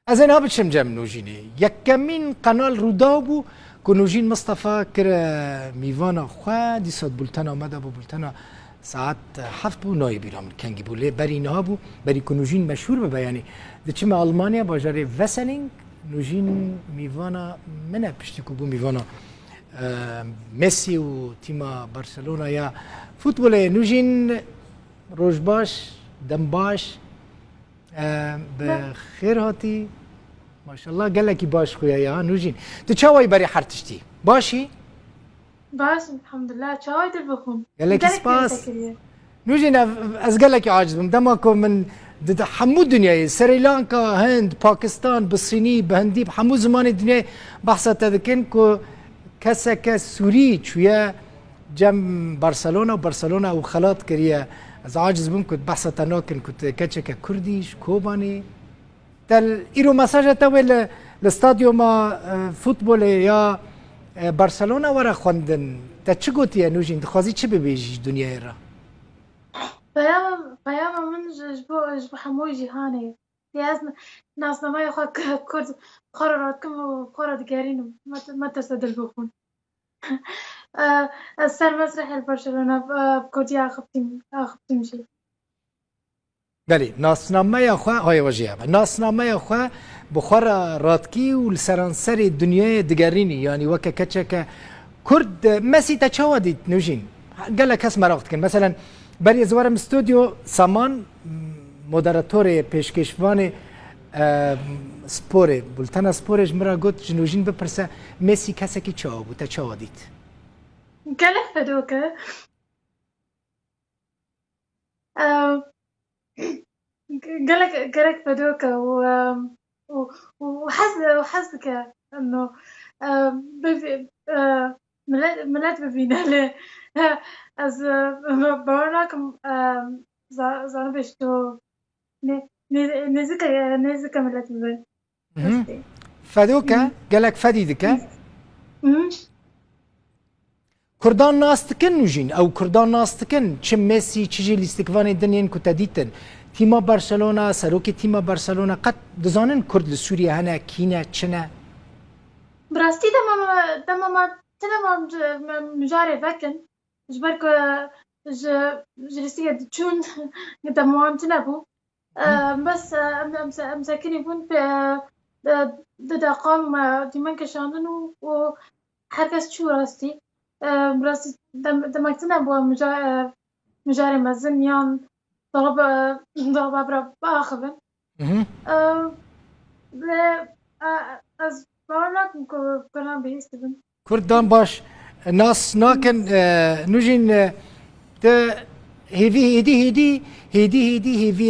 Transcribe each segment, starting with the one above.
از این ها بچم جمع نوژینه یکمین قنال رودا بو که نوژین مصطفى کر میوانا خواه دی ساد بولتن آمده بو بولتن ساعت 7 بو نای بیرام کنگی بو لی بری اینها بو بری که نوژین مشهور ببا یعنی دی چم آلمانیا باجاره وسلینگ نوژین میوانا منه پشتی که بو میوانا مسی و تیما برشلونه یا فوتبول نوژین روش باش دم باش بخیر هاتی ماشاءالله قالك باش خويا يا نوجين تشاوي بري حرتشتي باشي باش الحمد لله شاوي تلبخون قالك سباس نوجين از قالك عاجز دمكم من حمو الدنيا سريلانكا هند باكستان بالصيني بهندي بحمو زمان الدنيا بحثة تذكن كو كسك سوري شوية جنب برشلونة وبرشلونة وخلاط كريا از عاجز ممكن بحثة تناكن كنت كتشك كرديش كوباني تل إيرو مساجة تاوي الاستاديوم فوتبول يا برشلونة ورا خوندن تا چه گوتی یا نوجین دخوازی چه ببیجی دنیا را؟ پیام من جبو حموی جهانی یاز ناس نمای خود کرد قرارات کم و قرار دیگرینم ما تصدل بخون سر مسرح البرشلونة بكودي أخبتم شيء بله ناسنامه یا خواه های وجیه ناسنامه یا خواه بخور رادکی و لسرانسر دنیای دگرینی یعنی وکه کچه که کرد مسی تا چه دید نوجین گله کس مراقت کن مثلا بری زوارم استودیو سامان مدراتور پیشکشوان سپوره بولتن سپورش مرا گفت نوجین بپرسه مسی کسی که چه بود تا چه دید گله فدوکه قالك فدوكا وحسك انه ملات ببينا له از بارناكم زانو بشتو نزكا ملات ببين فدوكا قالك فديدك كردان ناستكن نوجين او كردان ناستكن چه ميسي چجي لاستكفان دنيا كنت ديتن تيما برشلونة سروكي تيما برشلونة قد دزانن كرد لسوريا هنا كينا چنا براستي تمام مجاري بكن جبرك جلسية تشون دموان تنبو بس مساكني بون دا قام ديمان كشاندن وحركز شو راستي براستي دمكتنا بو مجاري مزن يان ضرب برا باخذن از بارناك كلام بيستبن كردان باش ناس ناكن نوجين ت هيدي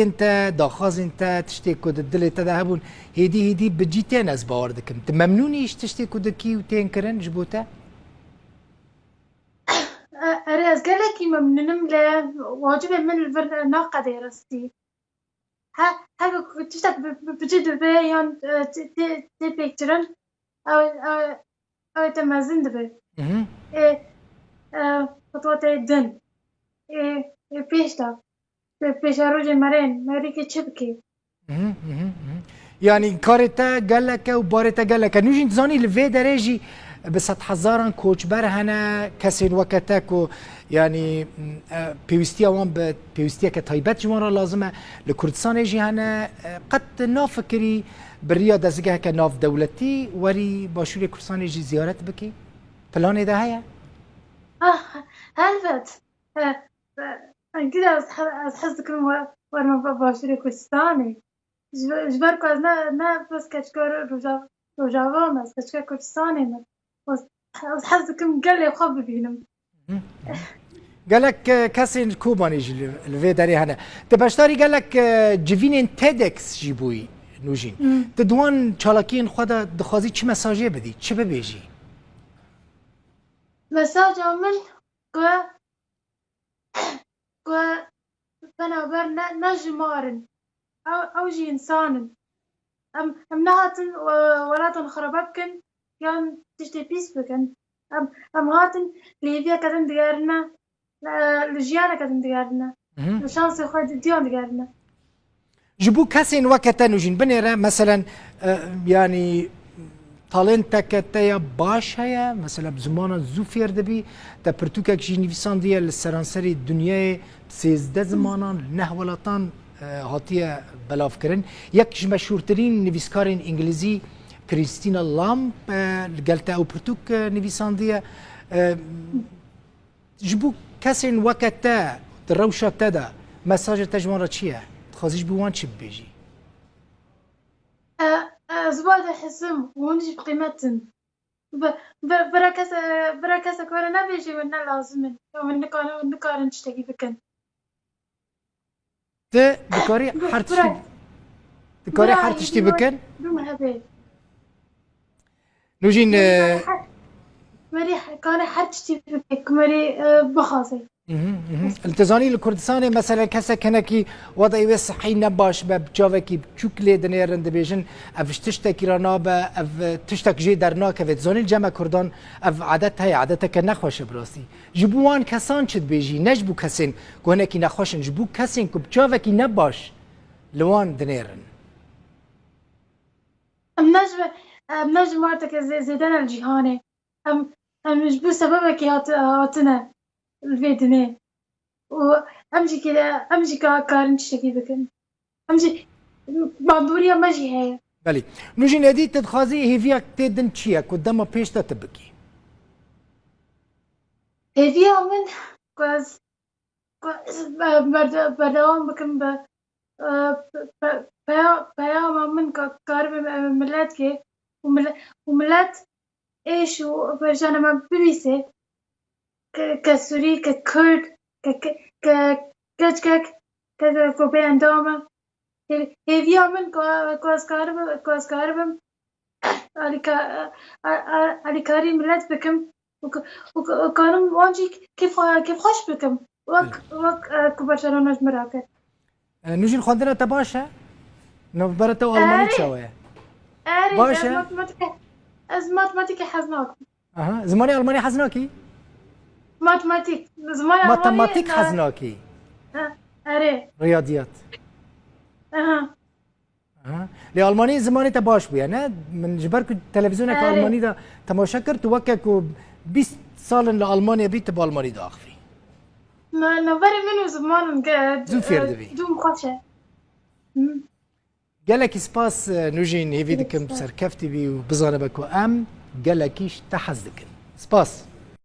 انت داخاز انت تشتي كود الدل تذهبون هيدي بجيتين از باوردكم تممنوني تشتي كود كي وتنكرن جبوته أريز قالك ممنونم ل واجب من الفرن ناقد رستي هاك تشتك بجد بيان تي بيكترن أو تمازن دبي خطوات الدن بيشتا بيشاروج مرين مريكي تشبكي يعني كارتا قالك وبارتا قالك نوجي تزاني لفي درجي بس هزاران کوچبر هنه کسی وقتا کو یعنی پیوستی وان پیوستی که تایبت جوان لازمه لکردستان جی هنه قد نافکری بریا دزگه که ناف دولتی وری باشوری کردستان جی زیارت بکی پلان ده هیا هلفت كده از حسكم ورما باشوری کردستانی جبركو از نه بس کچکار روجاوام از کچکار کردستانی از حظكم قال لي خب بينم قالك كاسين كوباني الفي داري هنا تباشتاري قالك جيفين تيدكس جيبوي نوجين تدوان چالاكين خدا دخوازي چه مساجي بدي چه ببيجي مساج من كو بنابر نجمارن او جي انسان ام نهاتن ولاتن خربابكن كان تشتي بيس بكن ام هاتن ليبيا كدن ديارنا لجيانا كدن ديارنا الشانس خد ديون ديارنا جبو كاسين وقتا نوجين بنيرة مثلا يعني تالنتك تايا باش هيا مثلا بزمانا زوفير دبي تا برتوكك جي نيفيسان ديا للسرانسري الدنيا بسيزده زمانا نهولاتان هاتيا بلاف كرن يك مشهورترين نيفيسكارين انجليزي كريستينا لامب قالتا او برتوك نيفيسان ديا جبو كاسين وقتا الروشة تدا مساج تجمرة چیه؟ تخازیش بوان چی بيجي؟ زبادة حسم ونجي بقيمتن بركاسة كورا نبيجي ونا لازم ونكار نشتكي بكن ده دكاري حرتشتي دكاري حرتشتي بكن؟ نوجين مري كان حرتشتي بكن مري بخاصي التزاني الكردستاني مثلا كسا كنكي وضعي صحي نباش بجاوكي بشوكلي دنيرن دبيجن اف تشتكي رانابا اف تشتك جي درنا كفت زوني الجامعة كردان اف عادتها هي عادتها نخوش براسي جبوان كسان چد بيجي نجبو كسين كونكي نخوشن جبو كسين كو بجاوكي نباش لوان دنيرن ام نجم مارتك زيدان الجيهاني ام جبو سببك هاتنا الفيدني وامشي كده امشي كارن تشتكي بكن امشي بابوريا ماجي هي بلي نوجي نادي تدخازي هي فيك تدن تشيا قدام بيش تبكي هي فيها من كواز بردوام بكن بيا من كارب ملات كي وملات ايش وبرجانا ما بيبيسي كسوري ككرد ككجكك ككوبي اندامه هي فيها من كواز كاربم على كاري ملات بكم وكانوا وانجي كيف خوش بكم وك كبرشلونة مراكز نوجي الخوندنا تباشا نبرتو ألماني شوية باشا از ماتماتيكي حزناك اها زماني ألماني حزناكي ماتماتيك زمان ماتماتيك حزناكي اره رياضيات اها لألماني زماني تباش بيا نه من جبرك تلفزيونك ألماني دا تماشا كرت وكك 20 سال لألمانيا بيت بألماني دا أخفي نبري منو زمان قاعد زوفير دبي دوم خشة قالك سباس نوجين هيفيدكم سركفتي بي وبزانبك وأم قالكيش تحزدكن سباس